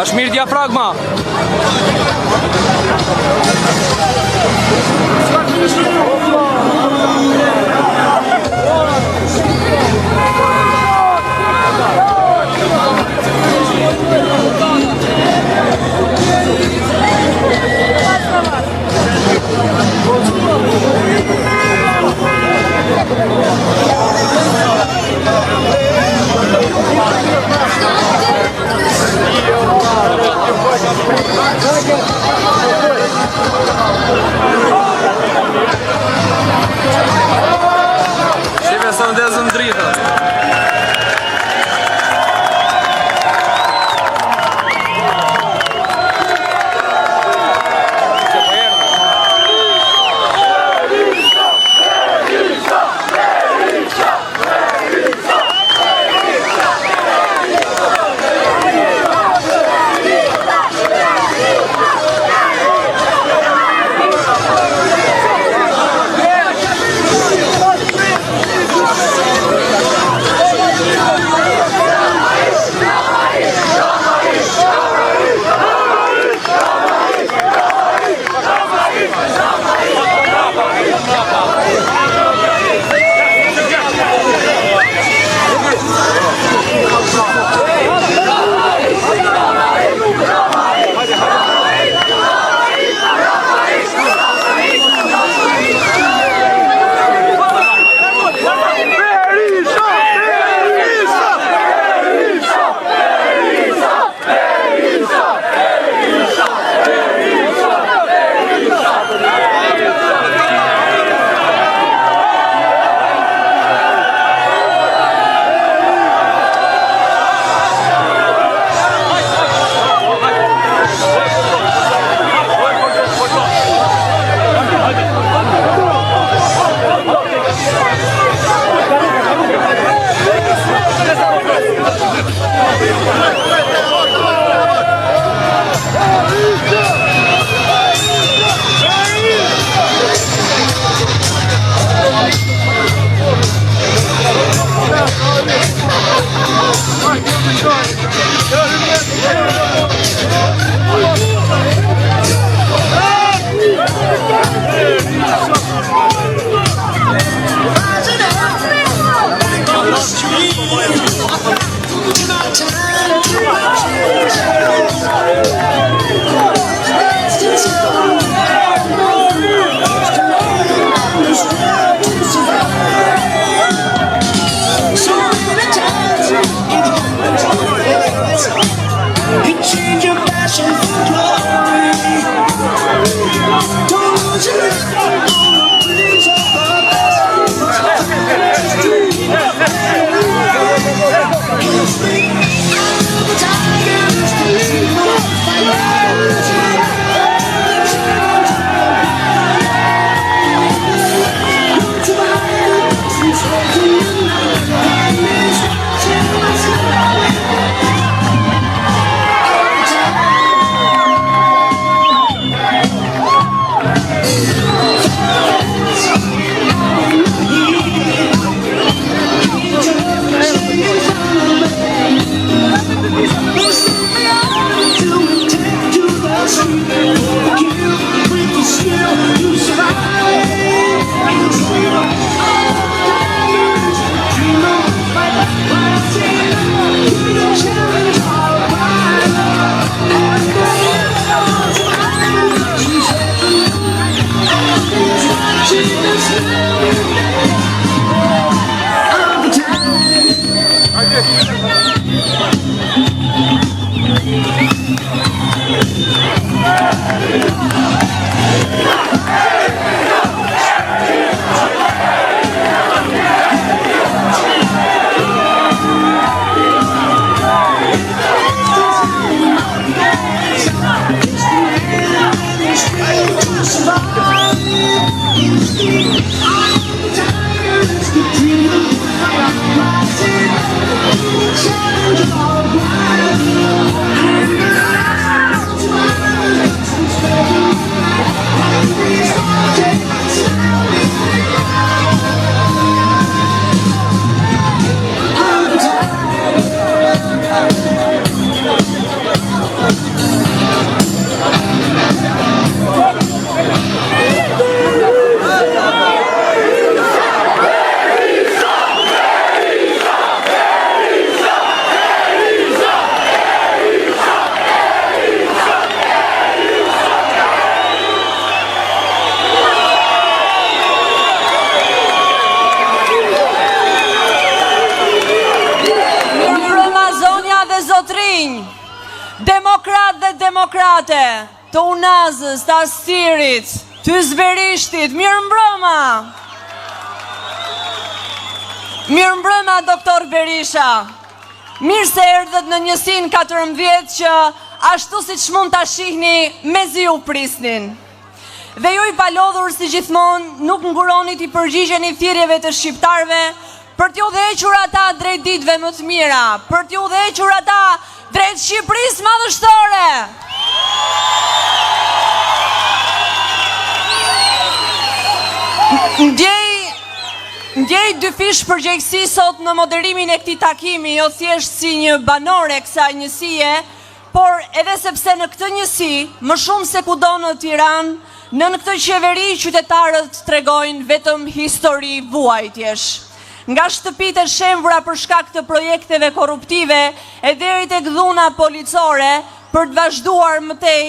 Është mirë diafragma. Shive sa ndezën drita. demokrate, të Unazës, të Astirit, të Zverishtit, mirëmbrëma! Mirëmbrëma, doktor Berisha! Mirë se erdhët në njësin 14 që ashtu si që mund të shihni mezi u prisnin. Dhe ju i palodhur si gjithmon nuk nguronit i përgjigjeni thirrjeve të shqiptarve për t'ju dhequr ata drejt ditëve më të mira, për t'ju dhequr ata drejt Shqipërisë madhështore. Ndjej dy fish përgjegjësi sot në moderimin e këtij takimi, jo thjesht si një banore kësaj njësie, por edhe sepse në këtë njësi, më shumë se kudo në Tiranë, në këtë qeveri qytetarët tregojnë vetëm histori vuajtjesh. Nga shtëpitë e shembura për shkak të projekteve korruptive e deri tek dhuna policore për të vazhduar mëtej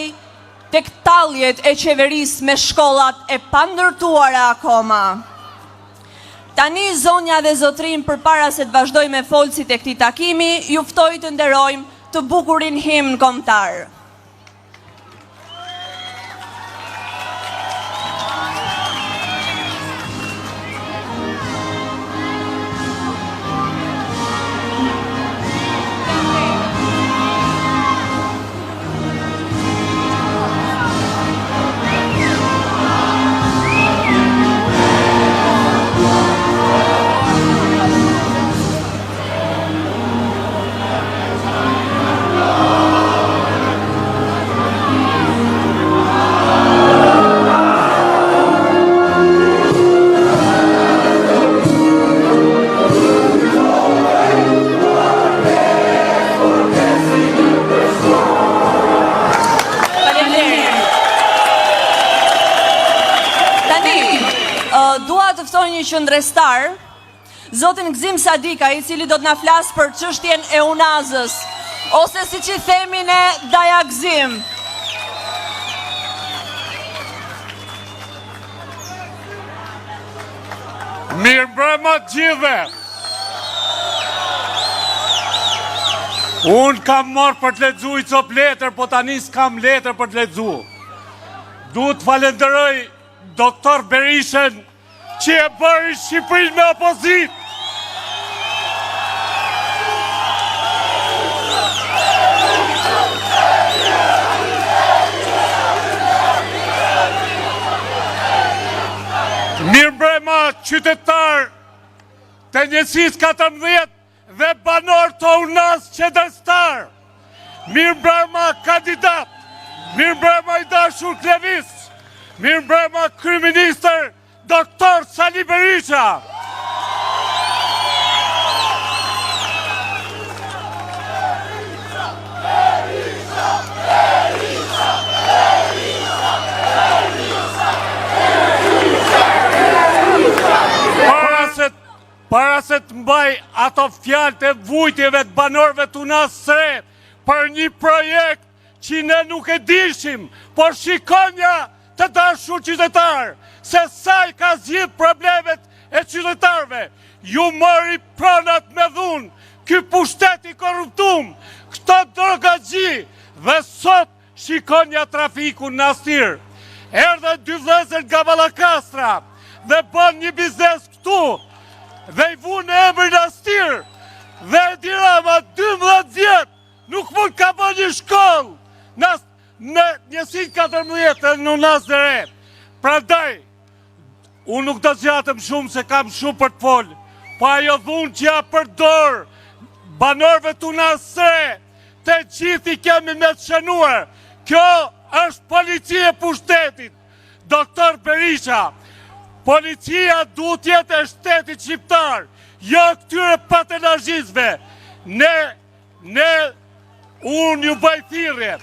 tek talljet e qeverisë me shkollat e pandërtuara akoma. Tani zonja dhe zotrin, përpara se të vazhdoj me folësit e këtij takimi, ju ftoj të nderojmë të bukurin himn kombëtar. Qëndrestar, zotin Gzim Sadika, i cili do të na flasë për çështjen e Unazës, ose si që themi ne Daja Gzim. Mirëmbrëma gjithëve! Unë kam marrë për të lexuar i cop letër, po tani s'kam letër për të lexuar. Duhet të falenderoj doktor Berishën që e bëri Shqipërinë me opozit. Mirëmbrëma qytetar të njësisë 14 dhe banor të Unazë qendrështar. Mirëmbrëma kandidat, mirëmbrëma i dashur Klevis, mirëmbrëma kryeministër Doktor Sali Berisha. Para se të mbaj ato fjalë të vujtjeve të banorëve të Unazës së Re për një projekt që ne nuk e dishim, por shikonja të dashur qytetar, se sa i ka zgjidh problemet e qytetarve. Ju mori pronat me dhunë, ky pushtet i korruptum, këto drogagji, dhe sot shikonja trafiku në Astir. Erdhe dy vëllezër nga Ballakastra dhe bën një biznes këtu, dhe i vu në emrin Astir, dhe Edi Rama 12 vjet nuk mund ka bën një shkollë në njësin 14 në Unazë të Re. Prandaj, unë nuk do zgjatëm shumë se kam shumë për të folë, po ajo dhunë që ja përdor banorëve të Unazës së Re, të gjithi kemi me të shënuar. Kjo është policia e pushtetit, doktor Berisha. Policia duhet jetë e shtetit shqiptar, jo këtyre patenazhistëve. Unë ju bëj thirrje.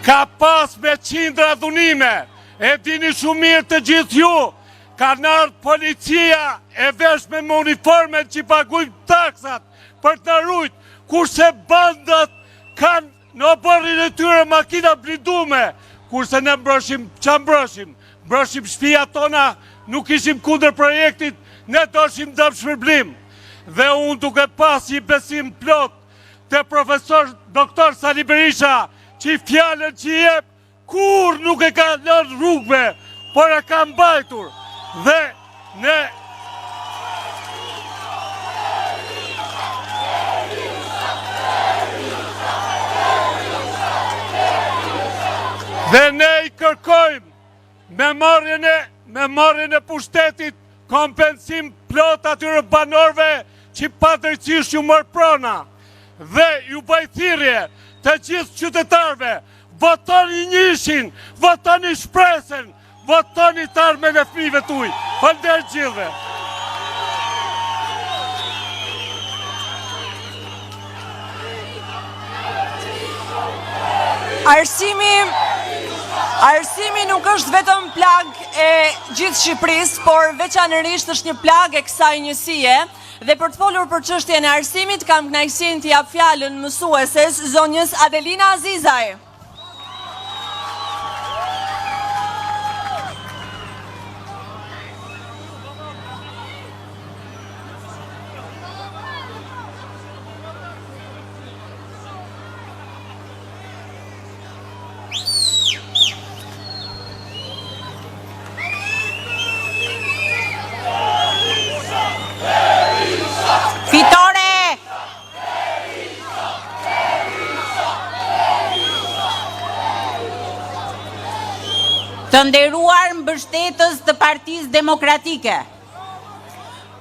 Ka pas me qindra dhunime, e dini shumë mirë të gjithë ju, ka ardhur policia e veshme me uniformen që paguajnë taksat për të rujt, kurse bandat kanë në bërrin e tyre makina blindume, kurse ne mbrojshim, qa mbrojshim? Mbrojshim shtëpia tona, nuk ishim kundër projektit, ne doshim dëm shpërblim. Dhe unë duke pas një besim plot të profesor doktor Sali Berisha, që i fjallën që i jep, kur nuk e ka lënë rrugve, por e ka mbajtur. Dhe ne... Dhe ne i kërkojmë me marrjen e pushtetit kompensim plot atyre banorëve që pa drejtësisht ju mërë prona. Dhe ju bëj thirrje të gjithë qytetarëve, votoni njëshin, votoni shpresen, votoni të armën e fëmijëve tuaj. Falënderit gjithëve. Arsimi nuk është vetëm plag e gjithë Shqipërisë, por veçanërisht është një plag e kësaj njësie. Dhe për të folur për çështjen e arsimit, kam kënaqësinë t'i jap fjalën mësueses zonjës Adelina Azizaj. Të nderuar mbështetës të Partisë Demokratike,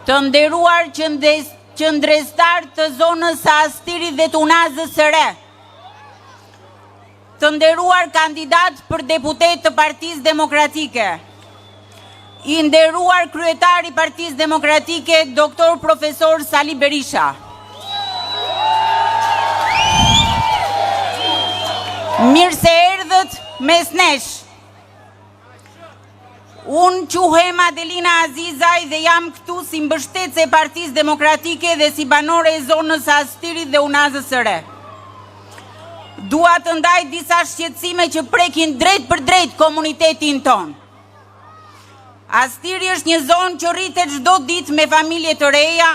të nderuar qëndrestar të zonës së Astirit dhe të Unazës së Re, të nderuar kandidat për deputet të Partisë Demokratike, i nderuar kryetari i Partisë Demokratike, doktor profesor Sali Berisha. Mirë se erdhët mes nesh. Unë quhem Adelina Azizaj dhe jam këtu si mbështetëse e Partisë Demokratike dhe si banore e zonës së Astirit dhe Unazës së Re. Dua të ndaj disa shqetësime që prekin drejt për drejt komunitetin ton. Astiri është një zonë që rritet çdo ditë me familje të reja,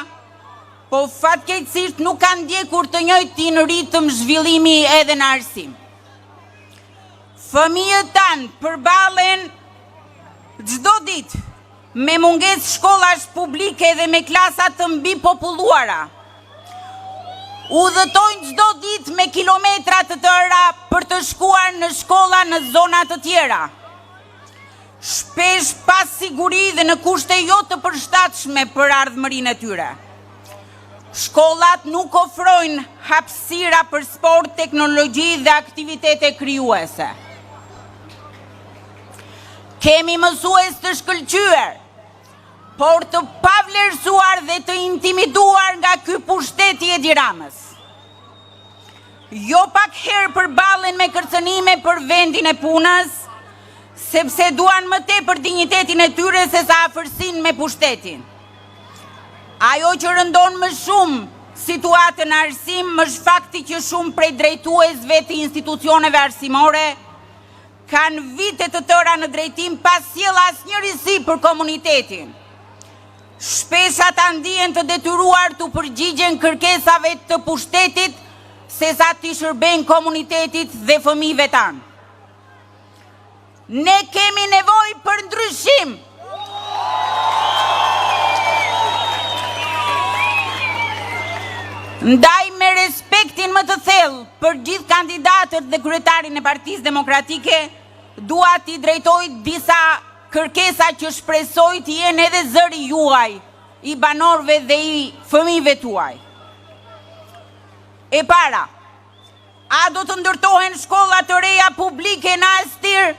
po fatkeqësisht nuk kanë ndjekur të njëjtin ritëm zhvillimi edhe në arsim. Fëmijët tanë përballen çdo ditë me mungesë shkollash publike dhe me klasa të mbi populluara. Udhëtojnë çdo ditë me kilometra të tëra për të shkuar në shkolla në zona të tjera. Shpesh pas siguri dhe në kushte jo të përshtatshme për ardhmërinë e tyre. Shkollat nuk ofrojnë hapësira për sport, teknologji dhe aktivitete krijuese. Kemi mësues të shkëlqyer, por të pavlerësuar dhe të intimiduar nga ky pushtet i Edi Ramës. Jo pak herë përballen me kërcënime për vendin e punës, sepse duan më tepër dinjitetin e tyre se sa afërsinë me pushtetin. Ajo që rëndon më shumë situatën në arsim është fakti që shumë prej drejtuesve të institucioneve arsimore kanë vite të tëra në drejtim pa sjell asnjë risi për komunitetin. Shpesh ata ndihen të detyruar të përgjigjen kërkesave të pushtetit sesa të shërbejnë komunitetit dhe fëmijëve tanë. Ne kemi nevojë për ndryshim. Ndaj me respektin më të thellë për gjithë kandidatët dhe kryetarin e Partisë Demokratike, dua t'i drejtoj disa kërkesa që shpresoj të jenë edhe zëri juaj, i banorëve dhe i fëmijëve tuaj. E para, a do të ndërtohen shkolla të reja publike në Astir?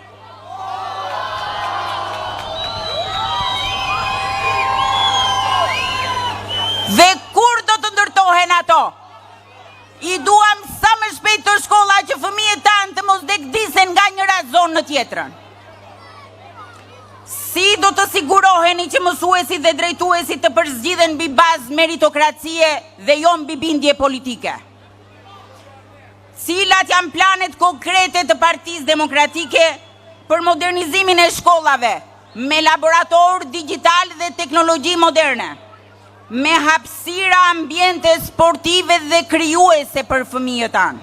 Dhe kur do të ndërtohen ato? I duam sa më shpejt të shkolla që fëmijët tanë të mos dekdisen nga njëra zonë në tjetrën. Si do të siguroheni që mësuesit dhe drejtuesit të përzgjidhen mbi bazë meritokracie dhe jo mbi bindje politike? Cilat janë planet konkrete të Partisë Demokratike për modernizimin e shkollave me laborator digital dhe teknologji moderne, me hapësira ambiente sportive dhe krijuese për fëmijët tanë.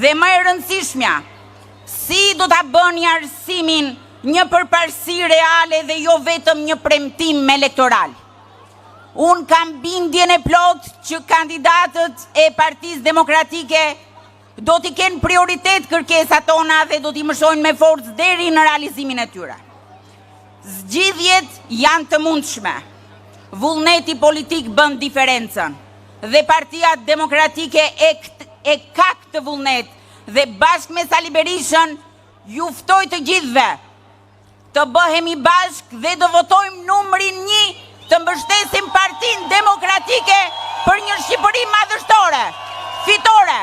Dhe më e rëndësishmja, si do ta bëni arsimin një përparësi reale dhe jo vetëm një premtim elektoral. Unë kam bindjen e plot që kandidatët e Partisë Demokratike do t'i kenë prioritet kërkesat tona dhe do t'i mëshojnë me forcë deri në realizimin e tyre. Zgjidhjet janë të mundshme. Vullneti politik bën diferencën dhe Partia Demokratike e ka këtë vullnet dhe bashkë me Sali Berishën ju ftoj të gjithëve të bëhemi bashkë dhe të votojmë numrin 1 të mbështesim Partinë Demokratike për një Shqipëri madhështore, fitore.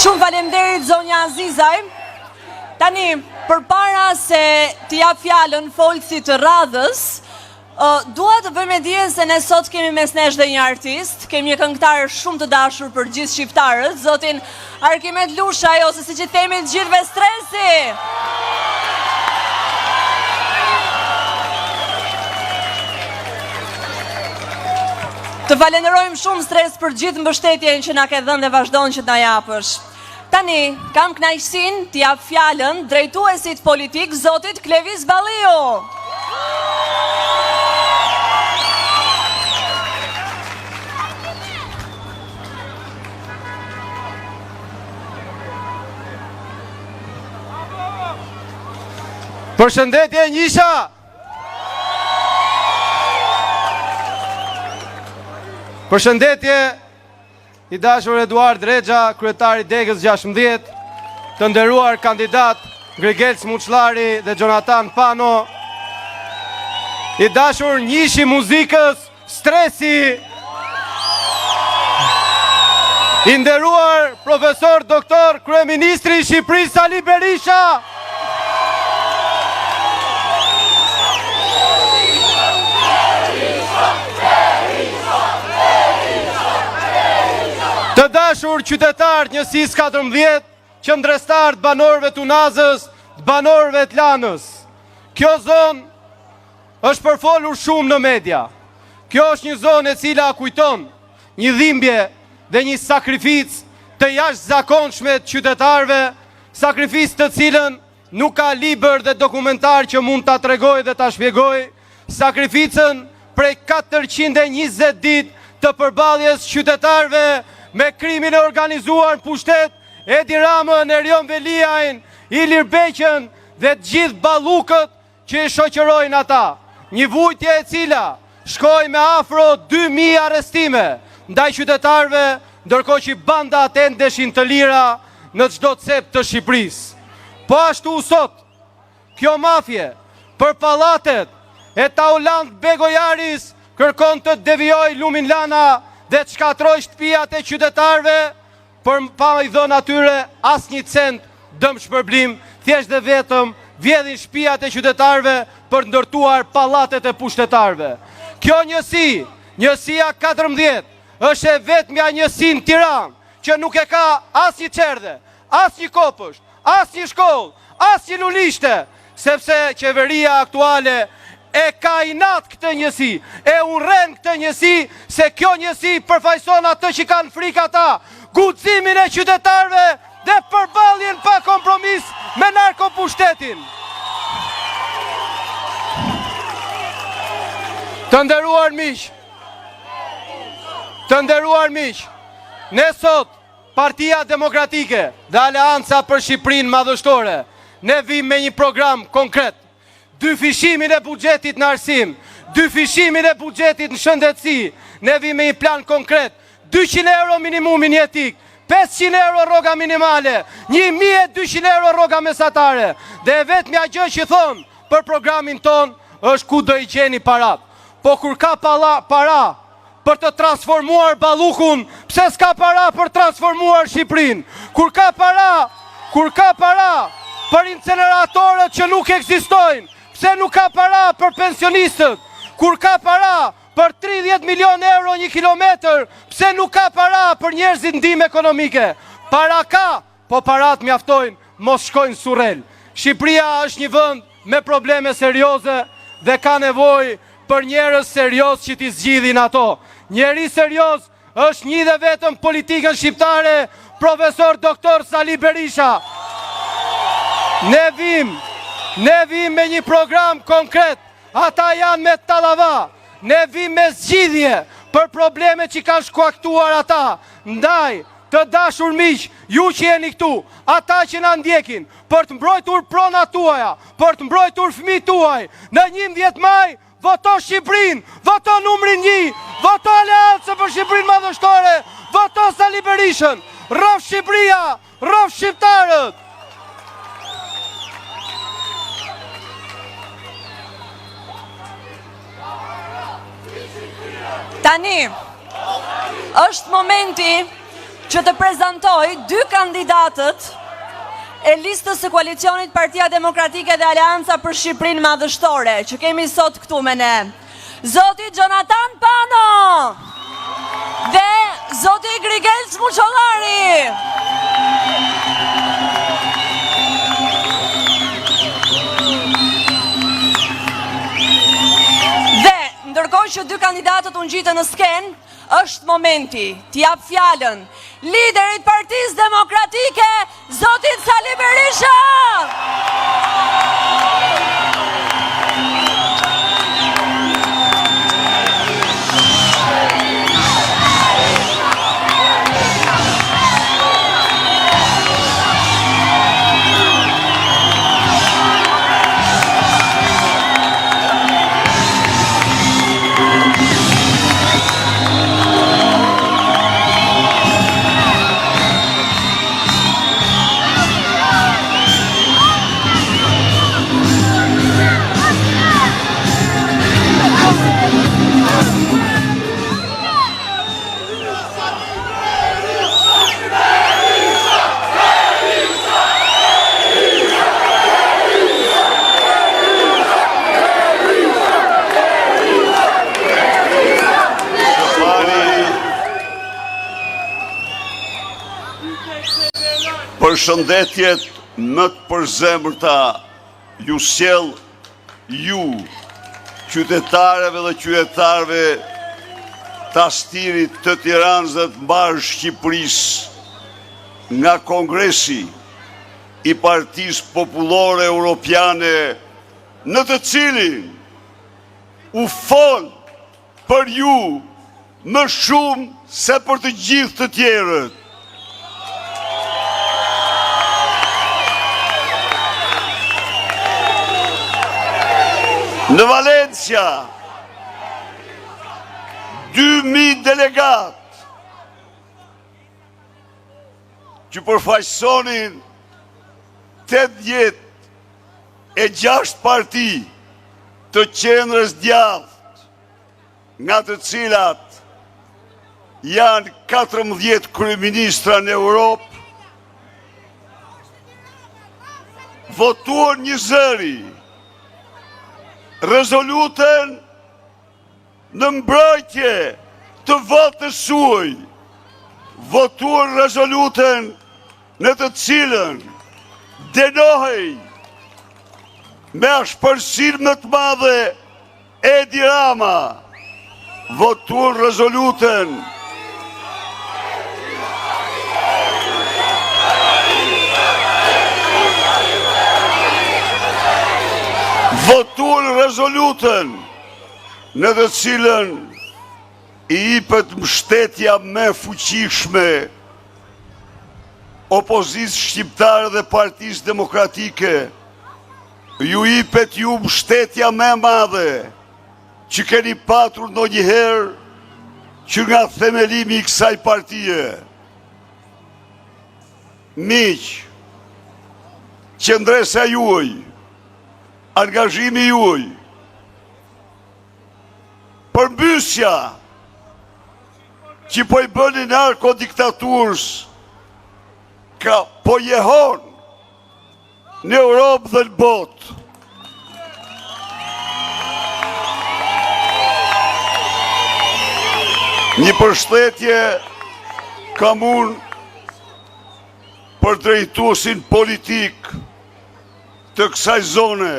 Shumë faleminderit zonja Azizaj. Tani, përpara se t'i jap fjalën folësit të radhës, dua të bëjmë dije se ne sot kemi mes nesh dhe një artist, kemi një këngëtar shumë të dashur për gjithë shqiptarët, zotin Arkimet Lushaj, ose siç i themi të gjithëve Stresi. Të falenderojmë shumë Stres për gjithë mbështetjen që na ke dhënë dhe vazhdon që na japësh. Tani, kam kënaqësinë t'i jap fjalën drejtuesit politik, zotit Klevis Balliu. Përshëndetje Njisha! Përshëndetje i dashur Eduard Rexha, kryetari Degës 16, të nderuar kandidat Grigel Smuçllari dhe Jonathan Pano, i dashur Njishi muzikës Stresi, i nderuar profesor doktor kryeministri i Shqipërisë Sali Berisha, të dashur qytetarë njësisë 14, qëndrestarë të banorëve të Unazës, të banorëve të Lanës. Kjo zonë është përfolur shumë në media. Kjo është një zonë e cila kujton një dhimbje dhe një sakrificë të jashtëzakonshme të qytetarëve, sakrificë të cilën nuk ka libër dhe dokumentar që mund ta tregoj dhe ta shpjegoj, sakrificën prej 420 ditë të përballjes qytetarëve me krimin e organizuar në pushtet, Edi Ramën, Erion Veliajn, Ilir Beqën dhe të gjithë ballukët që i shoqërojnë ata. Një vujtje e cila shkoi me afro 2000 arrestime ndaj qytetarëve, ndërkohë që bandat endeshin të lira në çdo cep të Shqipërisë. Po ashtu sot, kjo mafje për pallatet e Taulant Begojaris kërkon të devijoj Lumin Lana dhe të shkatroj shtëpiat e qytetarëve për pa i dhënë atyre asnjë cent dëm shpërblim, thjesht dhe vetëm vjedhin shtëpiat e qytetarëve për ndërtuar pallatet e pushtetarëve. Kjo njësi, njësia 14, është e vetmja njësi në Tiranë, që nuk e ka asnjë çerdhe, asnjë kopësht, asnjë shkollë, asnjë lulishte, sepse qeveria aktuale e ka inat këtë njësi, e urren këtë njësi, se kjo njësi përfaqëson atë që kanë frikë ata, guximin e qytetarëve dhe përballjen pa kompromis me narkopushtetin. Të nderuar miq, ne sot, Partia Demokratike dhe Aleanca për Shqipërinë Madhështore, ne vim me një program konkret. 2 fishimin e buxhetit në arsim, 2 fishimin e buxhetit në shëndetësi, ne vim me një plan konkret, 200 euro minimumin jetik, 500 euro rroga minimale, 1200 euro rroga mesatare, dhe vetmja gjë që thonë për programin ton është ku do i gjeni parat. Po kur ka para për të transformuar ballukun, pse s'ka para për transformuar Shqipërinë? Kur ka para për inceneratorët që nuk ekzistojnë, pse nuk ka para për pensionistët? Kur ka para për 30 milion euro 1 kilometër, pse nuk ka para për njerëzit ndihmë ekonomike? Para ka, po parat mjaftojnë, mos shkojnë surrel. Shqipëria është një vend me probleme serioze dhe ka nevojë për njerëz serioz që t'i zgjidhin ato. Njeri serioz është një dhe vetëm politikën shqiptare, profesor doktor Sali Berisha. Ne vim me një program konkret, ata janë me tallava. Ne vim me zgjidhje për probleme që kanë shkuaktuar ata. Ndaj, të dashur miq, ju që jeni këtu, ata që na ndjekin, për të mbrojtur pronat tuaja, për të mbrojtur fëmijët tuaj, në 11 maj, voto Shqipërinë, voto numrin 1, voto Aleancën për Shqipërinë Madhështore, voto Sali Berishën, rrof Shqipëria, rrof shqiptarët. Tani, është momenti që të prezantoj 2 kandidatët e listës së koalicionit Partia Demokratike dhe Aleanca për Shqipërinë Madhështore, që kemi sot këtu me ne. Zoti Jonathan Pano dhe zoti Grigel Smuçollari. Dhe ndërkohë që 2 kandidatët u ngjitën në skenë, është momenti t'jap fjalën liderit Partisë Demokratike, zotit Sali Berisha. Përshëndetjet më të përzemërta ju sjell ju, qytetarëve dhe qytetarëve të Astirit, të Tiranës dhe të mbarë Shqipërisë, nga Kongresi i Partisë Popullore Europiane, në të cilin u fol për ju më shumë se për të gjithë të tjerët. Në Valencia, 2000 delegat që përfaqësonin 86 parti të qendrës djathtë, nga të cilat janë 14 kryeministra në Europë, votuan një zëri rezolutën në mbrojtje të votës suaj, votuar rezolutën në të cilën dënohej me ashpërsinë më të madhe Edi Rama, votuar rezolutën në të cilën i jepet mbështetja më fuqishme opozitës shqiptare dhe Partisë Demokratike. Ju jepet ju mbështetja më e madhe që keni patur ndonjëherë që nga themelimi i kësaj partie. Miq, qendresa juaj, angazhimi juaj, përmbysja që po i bëni narkodiktaturës, ka po jehon në Europë dhe në botë. Një përshëndetje kam unë për drejtuesin politik të kësaj zone,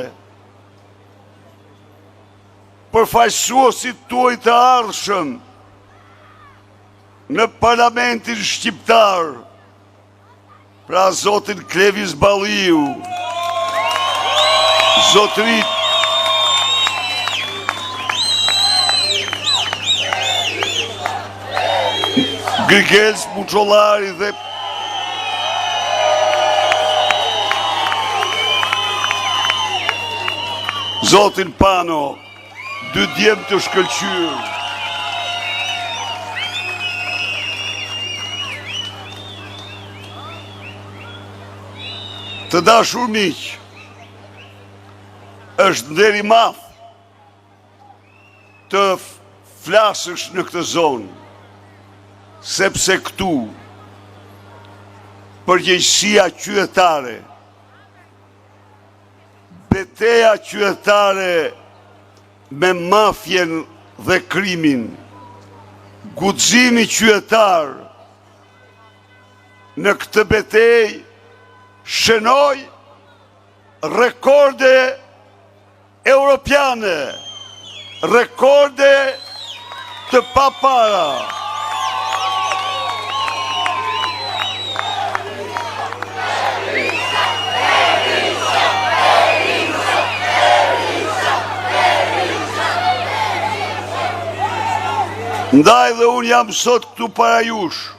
për faqësuesit tuaj të ardhshëm në parlamentin shqiptar, pra zotin Klevis Balliu, zotrit Grigels Muçollari dhe zotin Pano, dy djem të shkëlqyer. Të dashur miq, është nder i madh të flasësh në këtë zonë, sepse këtu përgjegjësia qytetare, betejë qytetare me mafjen dhe krimin, guximi qytetar në këtë betejë shënoi rekorde europiane, rekorde të papara. Ndaj dhe unë jam sot këtu para jush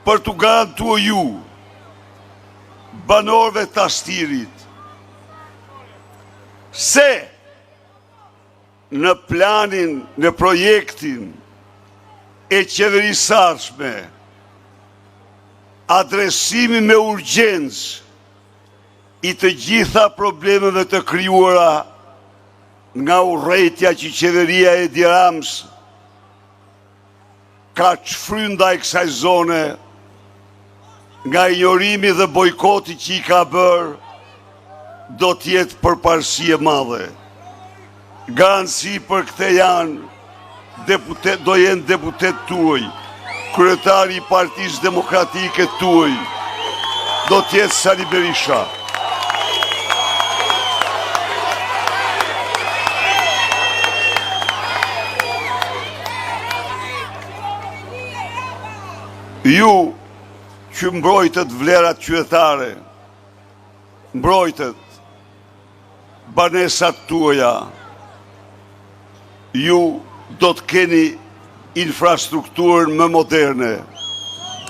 për t'u garantuar ju, banorëve të Astirit, se në planin, në projektin e qeverisë ardhshme, adresimi me urgjencë i të gjitha problemeve të krijuara nga urrëtia që qeveria e Edi Rams ka çfryrë ndaj kësaj zone, nga injorimi dhe bojkoti që i ka bërë, do t'jetë përparësi e madhe. Garanci për këtë janë do jenë deputet tuaj, kryetari i Partisë Demokratike tuaj, do t'jetë Sali Berisha. Ju që mbrojtët vlerat qytetare, mbrojtët banesat tuaja, ju do të keni infrastrukturën më moderne,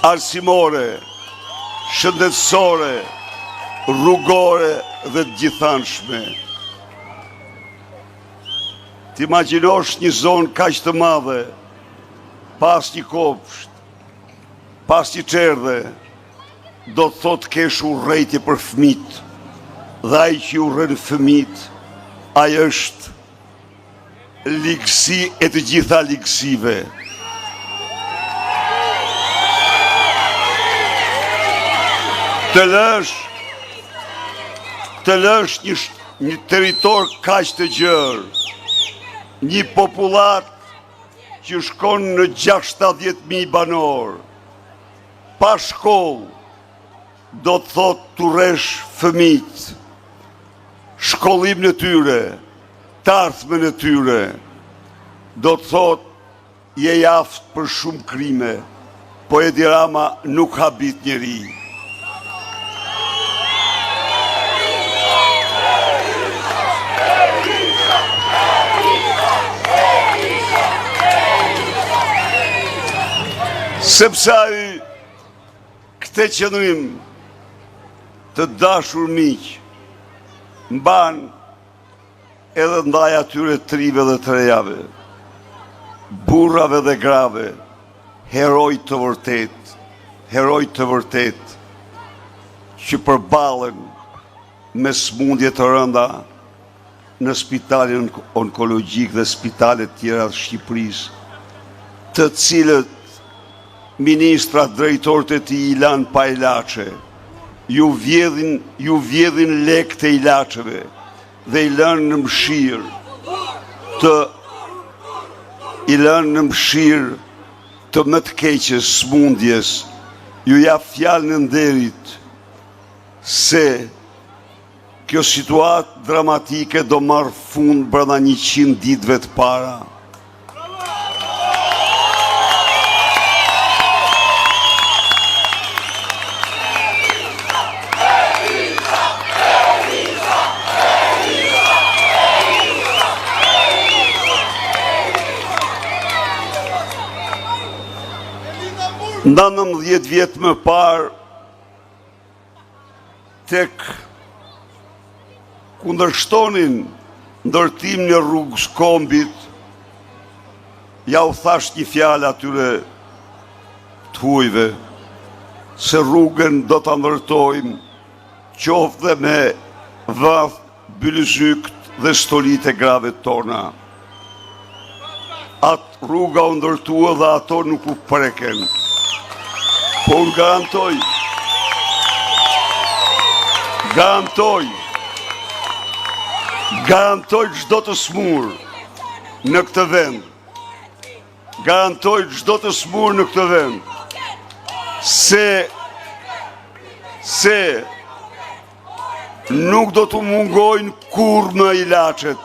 arsimore, shëndetësore, rrugore dhe të gjithanshme. T'imagjinosh një zonë kaq të madhe, pas një kopsht, pas një çerdhe, do të thotë kesh urrëtie për fëmijët, dhe ai që urren fëmijët, ai është ligësi e të gjitha ligësive. Të lësh një territor kaq të gjerë, një popullat që shkon në 60.000 banor, pa shkollë, do të thotë të rresh fëmijët, shkollim në tyre, të ardhmen në tyre, do të thotë je aftë për shumë krime, po Edi Rama nuk habit njeri. Sepse ai këtë qëndrim të dashur miq mban edhe ndaj atyre trive dhe trejave, burrave dhe grave, heroj të vërtet, që përballen me smundje të rënda në spitalin onkologjik dhe spitalet tjera të Shqipërisë, të cilët ministrat, drejtorët e tij i lanë pa ilaçe, ju vjedhin lek të ilaçeve dhe i lënë në mëshirë të më të keqes smundjes ju jap fjalën e nderit se kjo situatë dramatike do marrë fund brenda 100 ditëve të para. Nda 19 vjetë më parë, tek kundërshtonin ndërtim një rrugës kombit, ja u thash një fjalë atyre të hujve, se rrugën do të ndërtojmë qoftë dhe me vath, bylëzykt dhe stolit e grave tona. Atë rruga u ndërtua dhe ato nuk u preken. Po unë garantoj çdo të smur në këtë vend. Garantoj çdo të smur në këtë vend. Se nuk do të mungojnë kur në ilaçet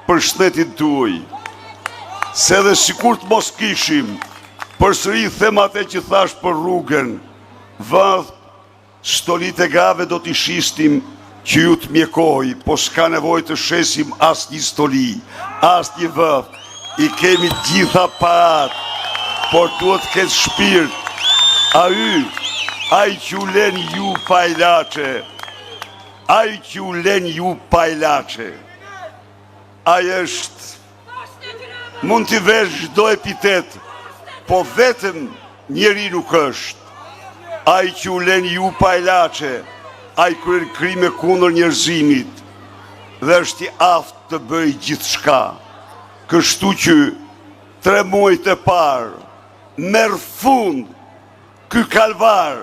për shtetin tuaj. Se dhe sikur të mos kishim, përsëri them atë që thash për rrugën, vath, stolit e grave do t'i shistim që ju të mjekoj, po s'ka nevojë të shesim as një stoli, as një vath, i kemi gjitha parat, por duhet të ketë shpirt, ai që u len ju pa ilaçe, ai është, mund t'i vesh çdo epitet, po vetëm njeri nuk është. Ai që u len ju pa ilaçe, ai kryen krime kundër njerëzimit dhe është i aftë të bëjë gjithçka. Kështu që 3 muajt e parë merr fund ky kalvar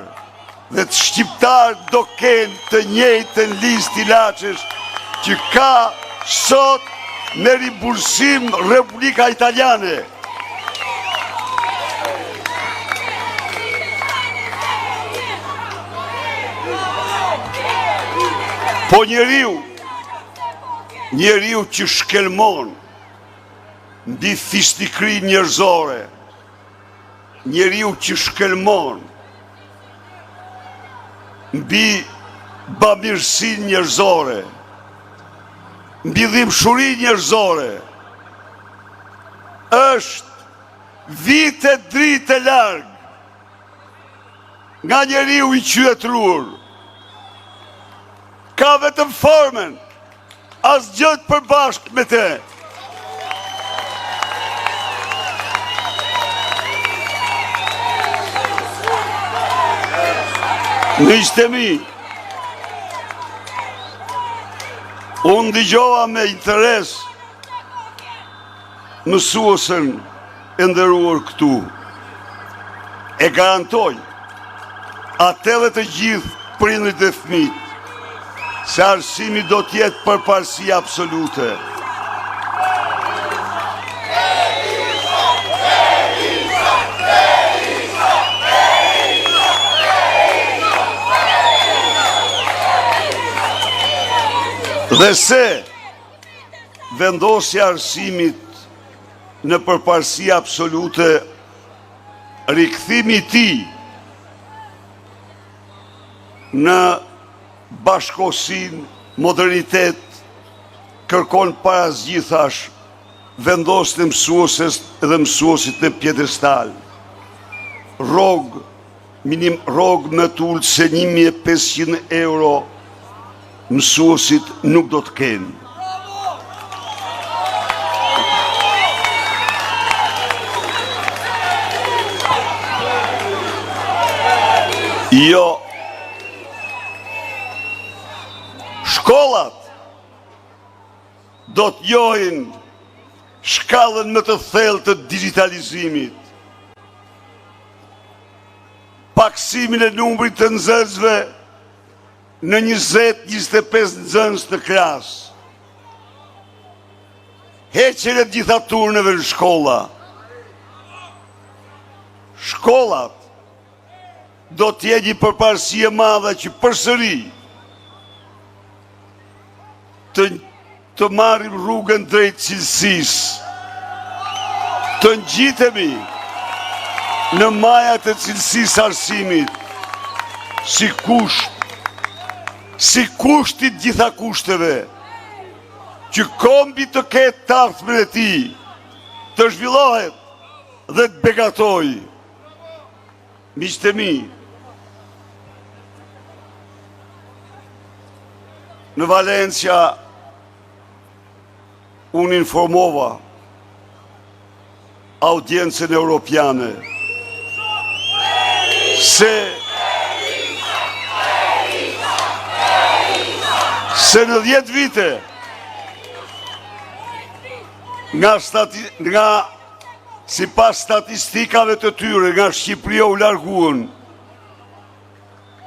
dhe të shqiptarët do kenë të njëjtën listë ilaçesh që ka sot në rimbursim Republika Italiane. Po njeriu që shkelmon mbi fisnikri njerëzore, njeriu që shkelmon mbi bamirësinë njerëzore, mbi dhimbshurinë njerëzore, është vite dritë larg nga njeriu i qytetruar. Ka vetëm formen, as gjët përbashkë me te. Miqtemi, unë dëgjova me interes mësuesën e nderuar këtu. E garantoj, atë dhe të gjithë prindërit e fëmijët, se arsimi do t'jetë përparësi absolute. Dhe se vendosja arsimit në përparësi absolute, rikthimi i tij në bashkosin, modernitet, kërkon para zgjithash vendosjen e mësueses dhe mësuesit në pjedestal. Rrogë më të ulët se 1.500 euro mësuesit nuk do të kenë. Jo, shkollat do të njohin shkallën më të thellë të digitalizimit, paksimin e numrit të nxënësve në 20-25 nxënës në klasë, heqjen e gjitha turneve në shkolla. Shkollat do t'je një përparësi e madhe që përsëri të marrim rrugën drejt cilësisë, të ngjitemi në majat e cilësisë arsimit, si kushtit gjitha kushteve, që kombi të ketë taftën e tij, të zhvillohet dhe të begatoj. Miqtë e mi, në Valencia unë informova audiencën europiane se në 10 vite nga si pas statistikave të tyre, nga Shqipëria u larguën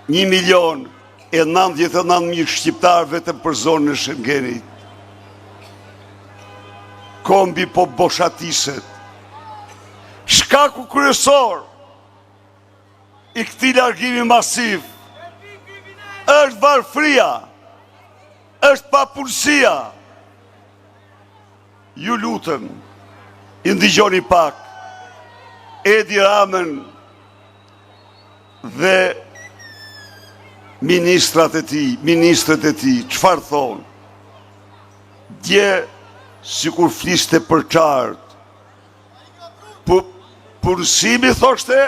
1.099.000 shqiptarë vetëm për zonën e Schengenit. Kombi po boshatiset. Shkaku kryesor i këtij largimi masiv është varfëria, është papunësia. Ju lutem, i ndigjoni pak Edi Ramën dhe ministrat e tij, çfarë thonë? Dje, sikur fliste për qartë, punësimi, thoshte,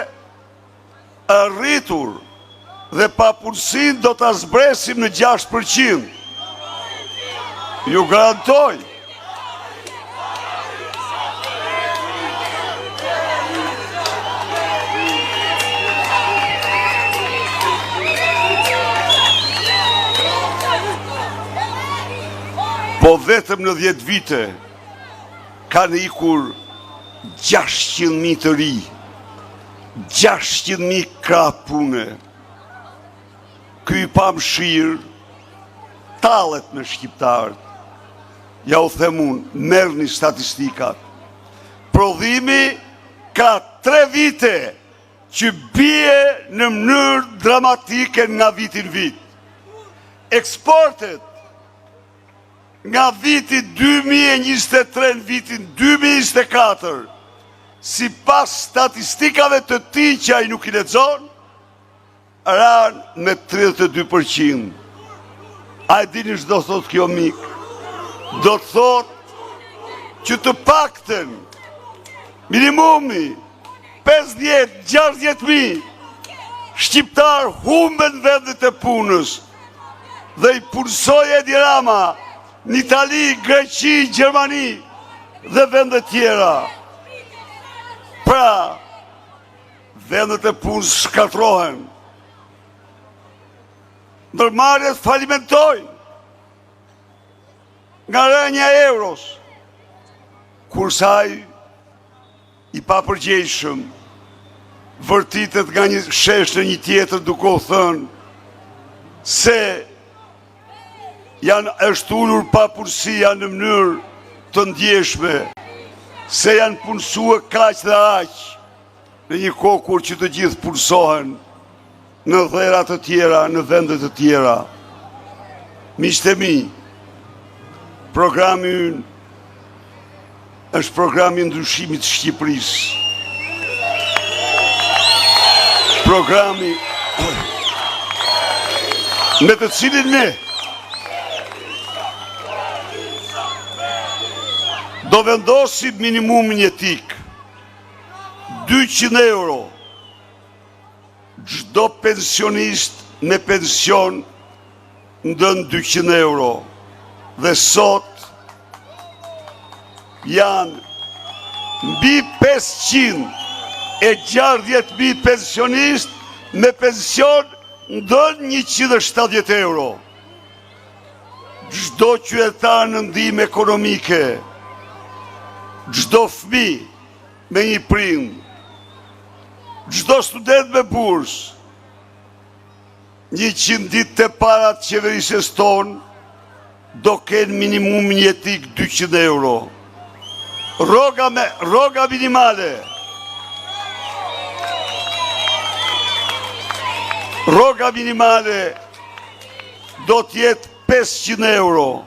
arritur dhe papunësinë do ta zbresim në 6%. Ju garantoj. Po vetëm në 10 vite kanë ikur 600.000 të ri, 600.000 krah pune. Ky pa mshirë tallet me shqiptarët. Ja u them unë, merrni statistikat. Prodhimi ka 3 vite që bie në mënyrë dramatike nga vitin vit. Eksportet nga viti 2023 në vitin 2024, si pas statistikave të tij që ai nuk i lexon, ranë me 32%. A e dini ç'do thot kjo, mik? Do të thot që të paktën minimumi 50-60.000 shqiptar humben vendet e punës dhe i punësoj Edi Rama në Itali, Greqi, Gjermani dhe vendet tjera. Pra, vendet e punës shkatrohen. Ndërmarrjet falimentojnë nga rënja e euros, kurse ai i papërgjegjshëm vërtitet nga një shesh në një tjetër duke u thënë se është ulur papunësia në mënyrë të ndjeshme, se janë punësuar kaq dhe aq në një kohë kur që të gjithë punësohen në dhera të tjera, në vende të tjera. Miqtë e mi, programi ynë është programi i ndryshimit të Shqipërisë. Programi me të cilin ne do vendosim minimumin jetik 200 euro. Çdo pensionist me pension ndën 200 euro. Dhe sot janë mbi 560.000 pensionist me pension ndën 170 euro. Çdo qytetar në ndihmë ekonomike, çdo fëmijë me një prind, çdo student me bursë, 100 ditë të para të qeverisjes tonë do kenë minimum jetik 200 euro. Rroga minimale. Rroga minimale do t'jetë 500 euro.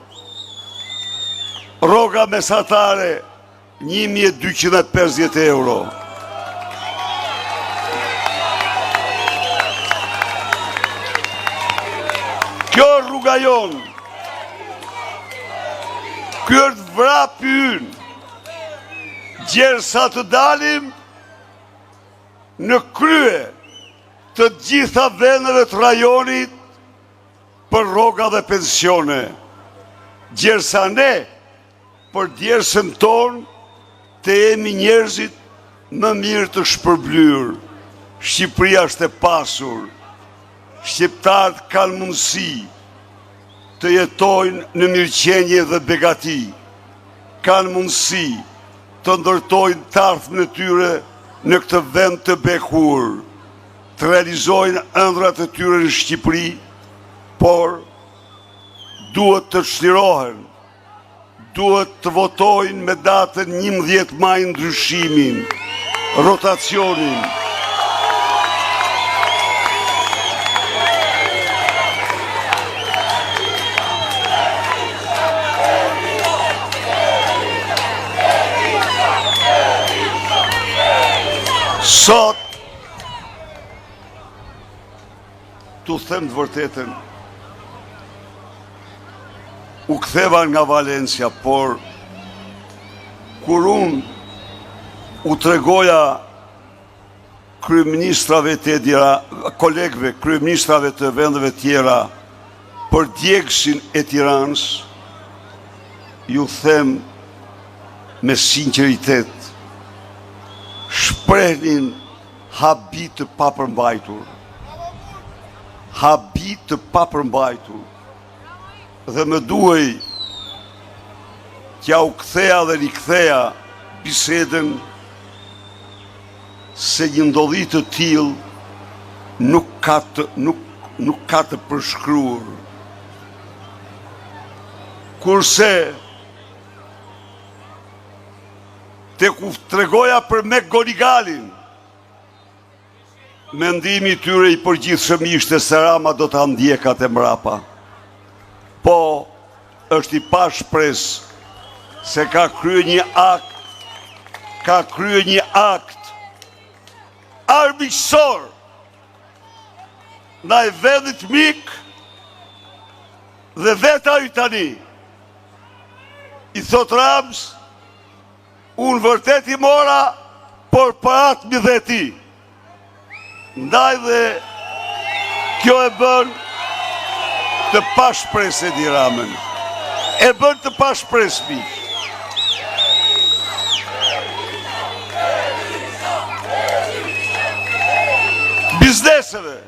Rroga mesatare 1250 euro. Kjo rruga jonë. Kjo është vrapi ynë. Gjersa të dalim në krye të gjitha vendeve të rajonit për rroga dhe pensione. Gjersa ne, për djersën tonë, të jemi njerëzit më mirë të shpërblyer. Shqipëria është e pasur. Shqiptarët kanë mundësi të jetojnë në mirëqenje dhe begati. Kanë mundësi të ndërtojnë të ardhmën e tyre në këtë vend të bekur, të realizojnë ëndrat e tyre në Shqipëri, por duhet të çlirohen, duhet të votojnë me datën 11 maj ndryshimin, rotacionin. Sot, tu them të vërtetën, u ktheva nga Valencia, por kur unë u tregoja kryeministrave të tjera, kolegëve, kryeministrave të vendeve tjera për djegësin e Tiranës, ju them me sinqeritet, shprehnin habi të papërmbajtur. Habi të papërmbajtur. Dhe më duhej t'ja u ktheja dhe riktheja bisedën se një ndodhi të tillë nuk ka të përshkruar. Kurse te ku tregoja për me Gonigalin, mendimi i tyre i përgjithshëm ishte se Rama do ta ndjekat e mrapa. Po, është i pa shpresë se ka kryer një akt armiqësor ndaj vendit mik dhe vetë ai tani. I thot Rams, unë vërtet i mora, por parat mi dhe ti. Ndaj dhe kjo e bën të pashpresë Edi Ramën. E bën të pashpresë mi. Bizneseve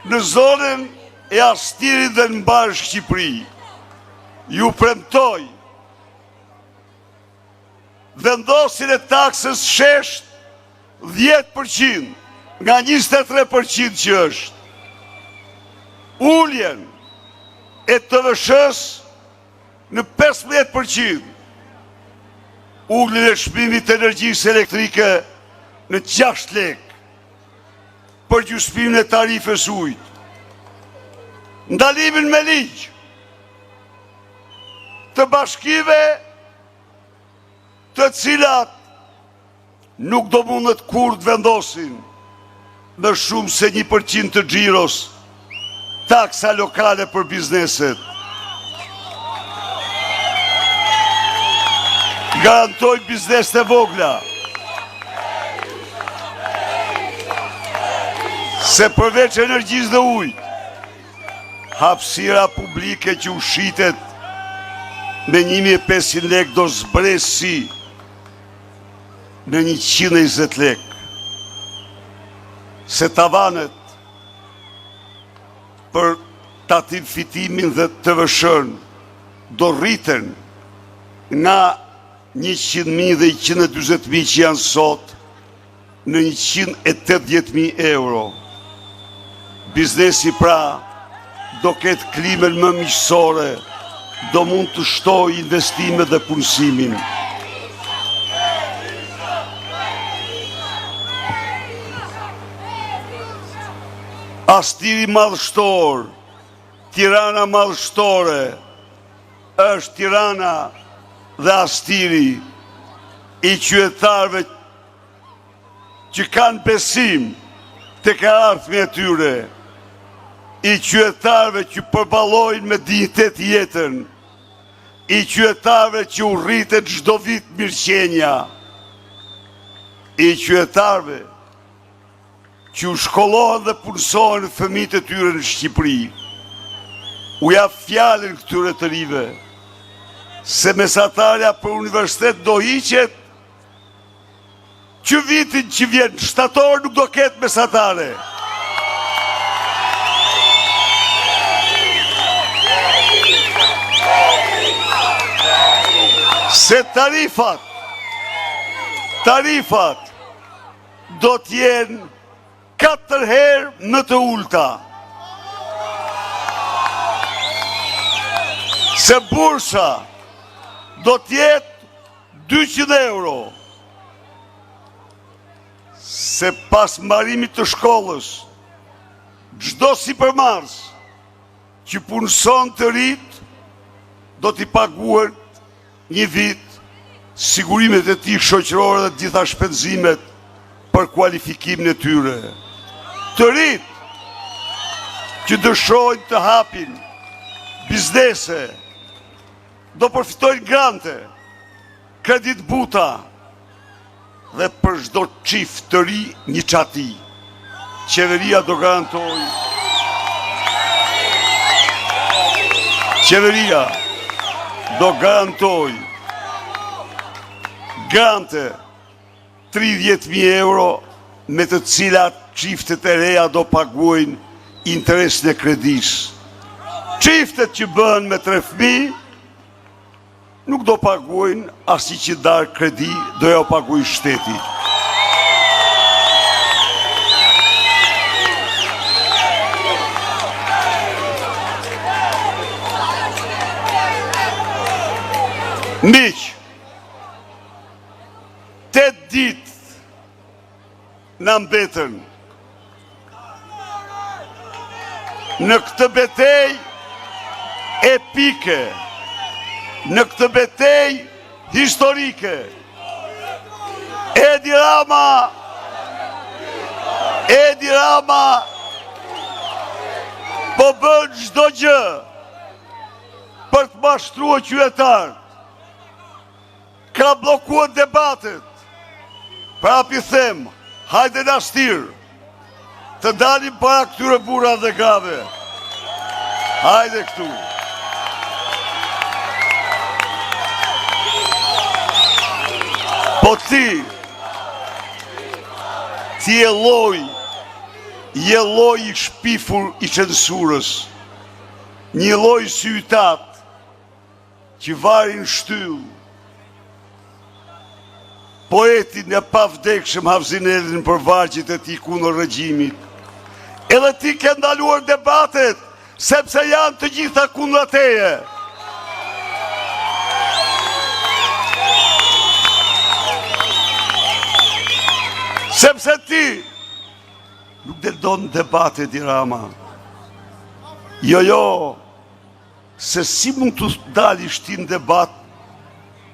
në zonën e Astirit dhe në Mbar Shqipëri ju premtoj vendosin e taksës shesht 10% nga 23% që është. Ulljen e TVSH-s në 15%. Ulljen e çmimit të energjisë elektrike në 6 lekë. Për gjysmimin e tarifës ujit. Ndalimin me ligj të bashkive të cilat nuk do mundet kur të vendosin më shumë se 1% të xhiros taksa lokale për bizneset. Garantoj bizneset e vogla. Se përveç energjisë dhe ujit, hapësira publike që u shitet me 1500 lekë do zbresi në 120 lekë. Se tavanet për tatim fitimin dhe TVSH-n do rriten nga 100.000 dhe 140.000 që janë sot në 180.000 euro. Biznesi pra do ketë klimën më miqësore, do mund të shtoj investimet dhe punësimin. Astiri madhështor, Tirana madhështore, është Tirana dhe Astiri i qytetarëve që kanë besim të ka ardhmë e tyre, i qytetarëve që përballojnë me dinjitet jetën, i qytetarëve që u rritet çdo vit mirëqenia, i qytetarëve që u shkollohen dhe punësohen fëmijët e tyre në Shqipëri. U jap fjalën këtyre të rive se mesatarja për universitet do hiqet, që vitin që vjen shtator nuk do ketë mesatare. Se tarifat do t'jenë 4 herë më të ulta. Se bursa do t'jetë 200 euro. Se pas mbarimit të shkollës, çdo sipërmarrës që punëson të rit, do t'i paguhen një vit sigurimet e tij shoqërore dhe gjitha shpenzimet për kualifikimin e tyre. Të rit që dëshojnë të hapin biznese, do përfitojnë grante, kredit buta, dhe për çdo çift të ri një çati. Qeveria do garantoj. Qeveria do garantoj grante 30.000 euro me të cilat çiftet e reja do paguajnë interesin e kredis. Çiftet që bëhen me 3 fëmijë nuk do paguajnë asnjë që dar kredi, do ja paguajë shteti. Miq, 8 ditë na mbetën në këtë betejë epike, në këtë betejë historike. Edi Rama po bën çdo gjë për të mashtruar qytetarët. Ka bllokuar debatet. Prapë i them, hajde na shtir, të dalim para këtyre burrave dhe grave. Hajde këtu. Po ti je lloj i shpifur i censurës, një lloj sytat që varin shtyll. Poetin e pavdekshëm Havzinelin për vargjet e tij kundër regjimit. Edhe ti ke ndaluar debatet, sepse janë të gjitha kundër teje. Sepse ti nuk don debate, Edi Rama. Jo, se si mund të dalish ti në debat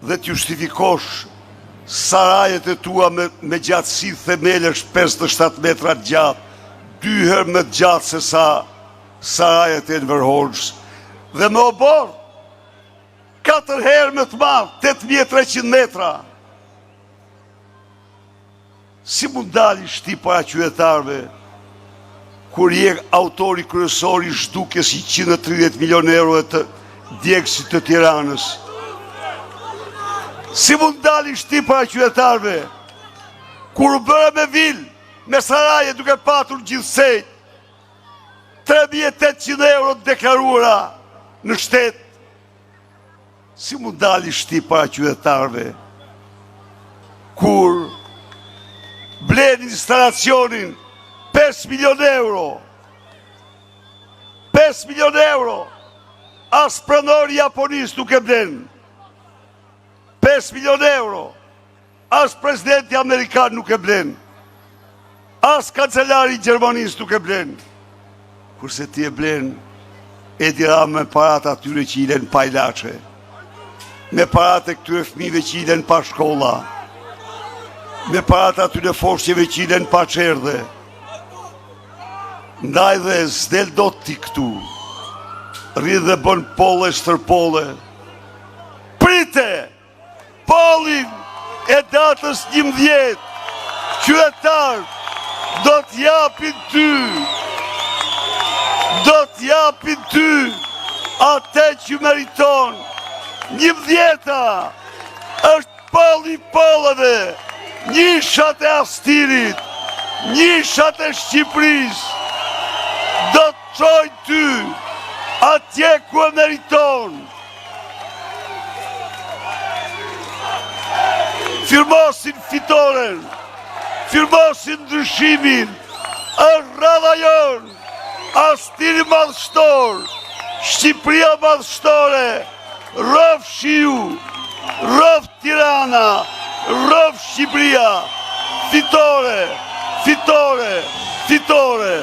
dhe të justifikosh sarajet e tua me gjatësi themelesh 57 metra gjatë, 2 herë më gjatë se sa sarajet e Enver Hoxhës, dhe me obor 4 herë më të madh, 8300 metra. Si mund dalish ti para qytetarëve kur je autori kryesor i zhdukjes 130 milion euro të djegësit të Tiranës? Si mund dalish ti para qytetarëve kur u bëre me vil, me saraje duke patur gjithsej 3.800 euro të deklaruara në shtet? Si mund dalish ti para qytetarëve kur blen instalacionin 5 milion euro? 5 milion euro. As pronori japonis nuk e blen. 5 milion euro. As presidenti amerikan nuk e blen. As kancelari Gjermanis nuk e blen. kurse ti e blen Edi Rama me parat atyre që ilen pa ilaçe, me parat e këtyre fëmijëve që ilen pa shkolla, me parat atyre forshjeve që ilen pa çerdhe. Ndaj dhe s'del do ti këtu, rridh dhe bën polle stërpolle. Prite pollin e datës 11, qytetarët do t'japin ty atë që meriton. 11-a është polli polleve, njishat e Astirit, njishat e Shqipërisë, do të çojnë ty atje ku e meriton. Firmosin fitoren, firmosin ndryshimin, është rradha jonë, Astiri madhështor, Shqipëria madhështore, rrëf Shiu, rrëf Tirana, rrëf Shqipëria, fitore, fitore, fitore.